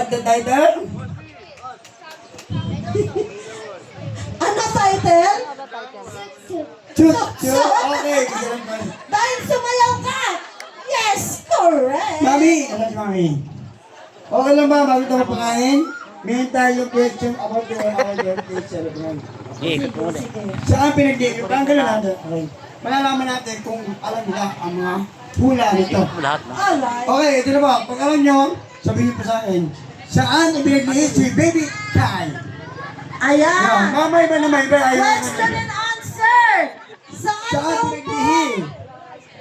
What the title? Ano title? Chut, chut. Okay. Dahil sumayaw ka. Yes, correct. Mami, ano si Mami? Okay lang ba? Bago tayo pakain? Meron tayong question about our birthday celebration. Saan pinag-i-ibig? Ang gano'n natin. Okay. Malalaman natin kung alam nila ang mga hula nito. Alright. Okay, ito na ba? Pag alam nyo, sabihin niyo pa sa akin. Saan ibinag-i si Baby Kai? Ayan. Mamay ba naman ba? Question and answer. Saan Saan daw po ibinag-i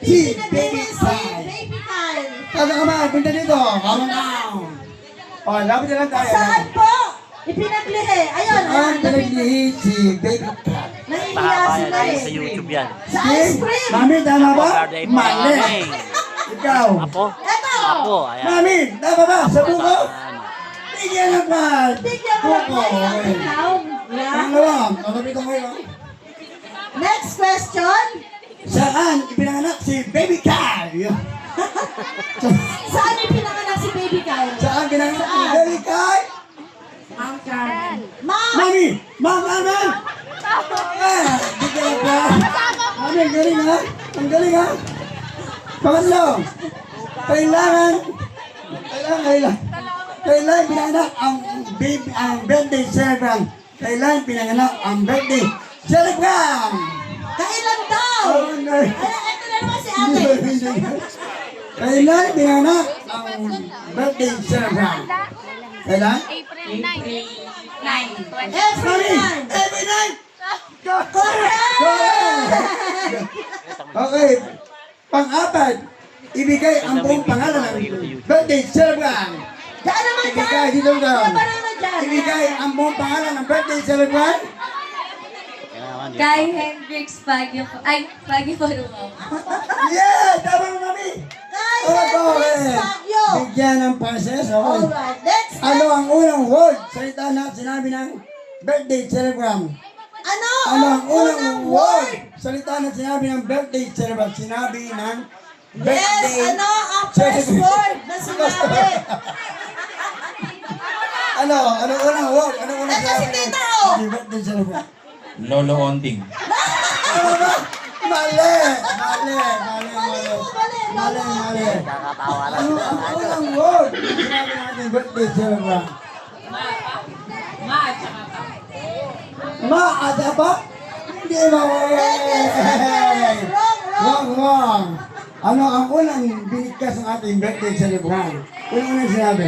si Baby si Kai? Baby Kyle? Kada ka man, punta dito. Come on down. O, lapit na lang tayo. Saan po ipinaglihi? Ayun. Saan ibinag-i si Baby Kai? Nahihiya sila eh. Sa YouTube yan. Sa ice cream. Mami, tama ba? Birthday Mali. Mami. Ikaw. Apo. Ito. Apo. Ayan. Mami, tama ba? Sa buko? Saan? Bigyan na pa. Bigyan mo Buko. lang ang Okay. ikaw. Yeah. Pangalawa, tatapitan ko kayo. Next question. Saan ipinanganak si Baby Kai? Saan ipinanganak si Baby Kyle? Saan pinanganak si Saan? Baby Kai? Ma'am Carmen. Ma'am. Mami! Ma'am Carmen! Bigyan na pa. Mami, ang galing ha? Ang galing ha? Pangatlo, kailangan pinanganak ang birthday celebrant. Kailangan pinanganak ang birthday celebrant. Kailan daw? Oh, no. Ito na naman si ate. Kailan pinanganak ang birthday celebrant? Kailan? April 9, 20. Mami! Everyone. Every night! Correct. Okay. Pang-apat, ibigay ang buong pangalan ng birthday celebrant. Diyan naman dyan. Ibigay, dito daw. Diyan ba naman dyan? Ibigay ang buong pangalan ng birthday celebrant. Kay Hendrix Pagi Parumaw. Yeah! Tama mo, Mami! Kay Oh, Hendrix Baguio. Bigyan ng process. Okay. Alright. Next. Ano ang unang word? Salita na sinabi ng birthday celebrant. Ano Ano ang ang unang word? word? Salita na sinabi ng birthday celebrant. Sinabi ng Yes, birthday ano ang first word na sinabi? Ano? Ano unang word? Ano unang Ito si sinabi ng Tita, oh. birthday celebrant? Lolo Onding. Ano ba? Mali! Mali! Mali! Mali mo, mali. Mali! Nakakatawa lang Ano sila. ang unang word? Sinabi natin birthday celebrant. Ma at apa? Hindi ba? Wrong. Ano ang unang binigkas ng ating birthday celebrant? Unang sinabi?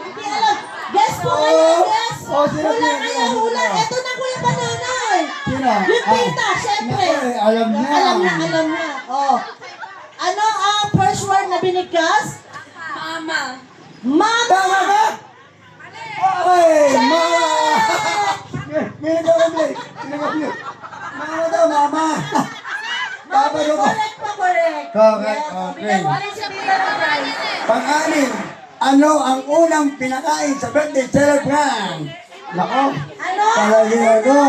Hindi alam. Guess po kayo, guess. Sino Hula po? kayo, hula. Ito na Kuya Bananoy. Sino? Yung tita, syempre. Naku, alam niya. Alam niya. Oh. Ano ang first word na binigkas? Mama. Mama. Tama ba? Okay, mama! May nagkakablik. Mama daw, mama. Papa daw ba? Correct pa, correct. Correct, Yes. okay. Pinag-ulit si Tita Nanay. Pang-anim, ano ang unang pinakain sa birthday celebrant? Nako, Ano? palagi ako.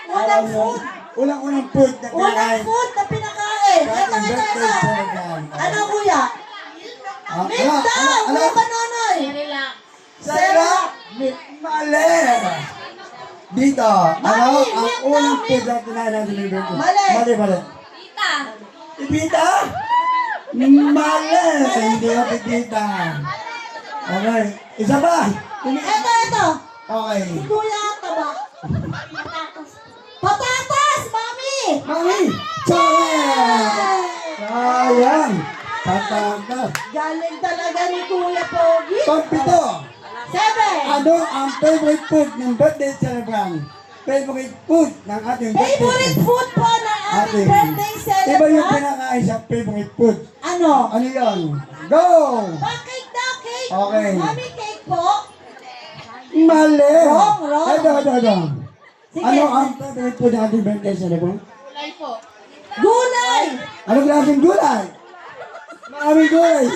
Unang food. Unang food na Unang pinakain. food na pinakain. Sa Ito, ating ito, birthday ito. celebrant. Ano, Kuya? Milk daw, Kuya Bananoy. Relax. Sarah, mali. Dito, ano Mali, ang milk unang daw, food na kinain natin sa birthday? Mali. Mali. Tita. Pipita? Mali. Hindi ka pipita. Okay, isa pa. Ito. Okay. Si Kuya taba. Patatas, Mami! Mami, chocolate! Sayang! Tatakas. Galing talaga ni Kuya Pogi. Pampito, 7. ano ang favorite food ng birthday celebrant? Favorite food ng ating birthday Favorite food po ng ating birthday Iba yung celebrant. pinakain sa favorite food. Ano? Ano yun? Go! Cake daw, cake. Okay. Mami, cake po. Mali! Wrong. Ito. Sige. Ano ang favorite food ng ating birthday celebrant? Kulay po. Gulay. Anong klaseng gulay? Maraming gulay.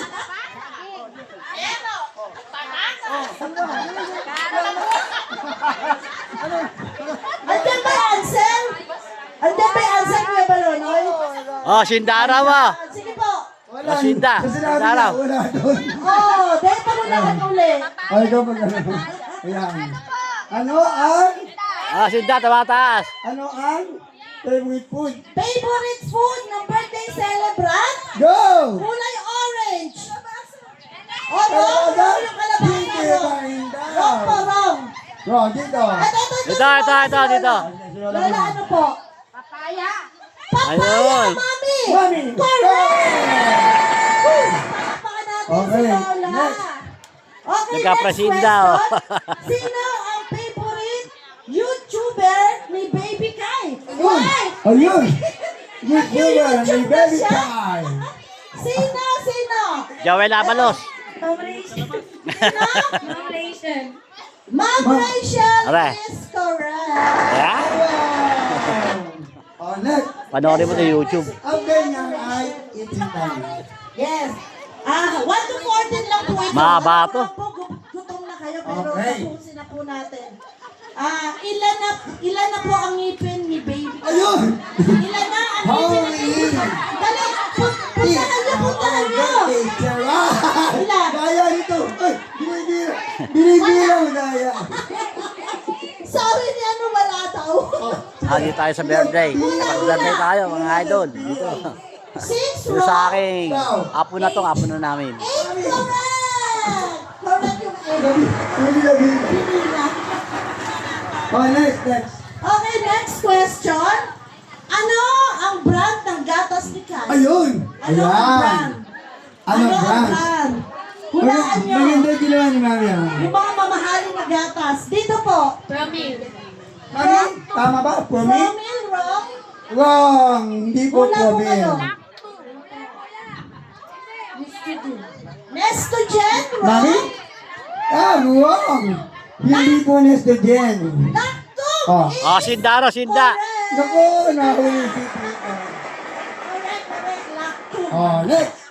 Andiyan ba yung Ansel? Andiyan ba yung Ansel, Kuya Balonoy? Oh, Sindara mo. Sige po. Wala. Masinda. Sa sinabi Daraw. niya, wala doon. Oh, kailangan uli. Ay, ikaw pag ayan. Ano ang Sinda, tumataas. Ano ang favorite food? Favorite food ng birthday celebrant? Go! Kulay orange. O, wrong. Wrong yung kalabasa. Wrong po, wrong. Wrong, dito. Dito. Lola, ano po? Papaya. Papaya, Ayun. mami. Mami. Correct. Palakpakan natin Okay, si Lola. next. Okay, Nagka-presinda, next oh. question. Sino ang favorite YouTuber ni Baby Kai? Why? Ayun. Good Nag-YouTuber boy, may baby siya. time. Sino? Joel Abalos. Nomination. Sino? Nomination. Ma'am Rachel Are. is correct. Yeah? Oh, next. Panoorin mo sa YouTube. Ang ganyan ay eating time. Yes. 1 to 14 lang po ito. Mahaba to. Alam ko po, gutom na kayo, pero Okay. tapusin na po natin. Ilan na po ang ngipin ni Baby? Ayun! Ilan na ang ngipin ni Baby? Dali, puntahan niyo. Ilan? Daya nito. Ay, binibilang daya. Sabi niya ano, wala daw. Dito tayo sa birthday. Birthday tayo, mga idol. Dito. 6 Dito sa aking apo na tong apo na namin. 8 correct. Correct yung 8. Labi. Pinila. Oh, next. Okay, next question. Ano ang brand ng gatas ni Kai? Ayun. Ano ang brand? Ano ang brand? brand? Hulaan nyo. Maganda yung ginawa ni Mami. Yung mga mamahaling na gatas. Dito po. Promil. Mami, tama ba? Promi? Promil, wrong. Wrong. Hindi po Wala po promi. kayo. Nestogen, Mami? wrong. Wrong. Hindi po Nestogen. Lacto. Oh. Sinda. Correct. Naku, nahuli si Tita. Correct. Lacto. Oh, next.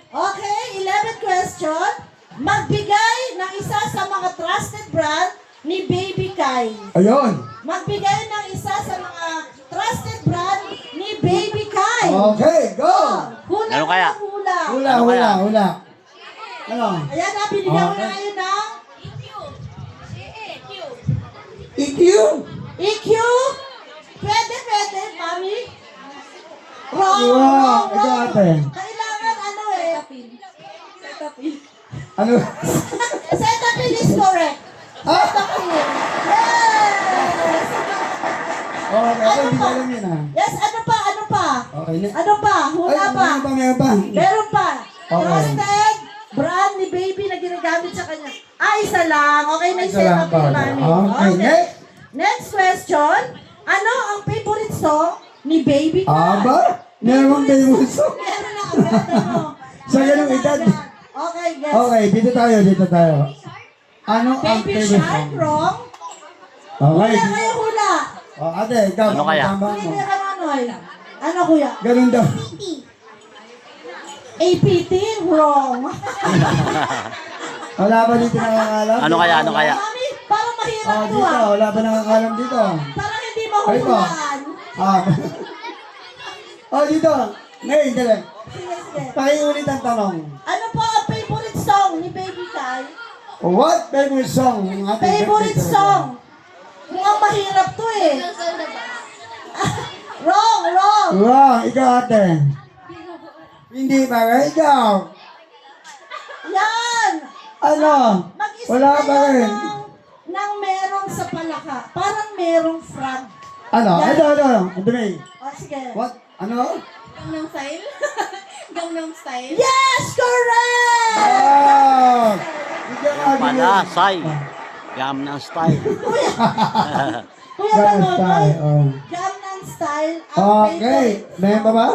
Okay, 11th question. Magbigay ng isa sa mga trusted brand ni Baby Kai. Ayun. Magbigay ng isa sa mga trusted brand ni Baby Kai. Okay, go. Hula Ano kaya? hula. Hula. Ano? Ayan na, binigyan ko na ngayon ng EQ. EQ. Pwede, mami. Wrong. Wow, ito ate. Kailangan ano eh. Ano? Cetaphil is correct. Ah! Cetaphil. Yes. Okay, ako hindi ko alam yun ah. Yes, ano pa? Okay, next. Ano pa? Hula pa. Meron pa. Meron pa. Okay. Trusted brand ni Baby na ginagamit sa kanya. Isa lang. Okay, may Isa lang Cetaphil, pa. mami. Okay, next. Next question. Ano ang favorite song ni Baby Kai? Aba? Meron kayo gusto? Meron na agad, ano? Sa ganung edad. Okay, yes. Okay, dito tayo. Ano ang Baby favorite Shark, song? wrong. Okay. Hula kayo, hula. Oh, ate, ikaw. Ano kaya? tama mo. Hindi ka Manoy. Ano, kuya? Ganun daw. APT, wrong. Wala ba dito nakakalam? Ano kaya? Mami, parang mahirap Oh, to dito. ah. Wala ba nakakalam dito? Parang hindi Ay, po. mahuhulaan. Ah. Oh, dito. Ngayon, dali. Sige, sige. Pakiulit ang tanong. Ano po ang favorite song ni Baby Kai? What favorite song? ng ating Favorite birthday song? Mukhang mahirap to eh. Wrong. celebrant? Wrong. Ikaw, ate. Hindi ba? Ikaw. Yan. Ano? Mag-isip Wala ba kayo rin? ng merong sa palaka. Parang merong frog. Ano? Yan. Ito. Ito, May. O, sige. What? Ano? Gangnam Style? Gangnam Style? Yes, correct! Oh! Bigyan ka din Pala, yun. say. Gangnam Style. Kuya Ganun Manoy, tayo. Oh. Gangnam Style ang Okay. favorite. Meron pa ba?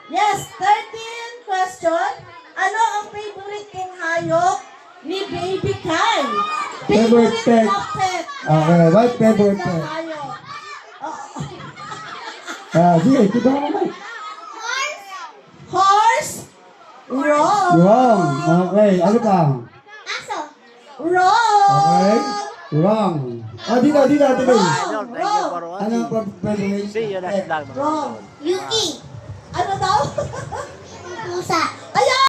Yes, 13 question. Ano ang favorite kong hayop ni Baby Kai? Favorite pet. na pet. Okay, what favorite Na pet? hayop. Sige, ito mo naman. Horse? Wrong. Wrong. Okay, ano pa? Aso? Wrong. Okay. Wrong. Oh, dito. Idol, thank you for Ano watching. pa favorite? See you next vlog. Wrong. Yuki. Ano daw?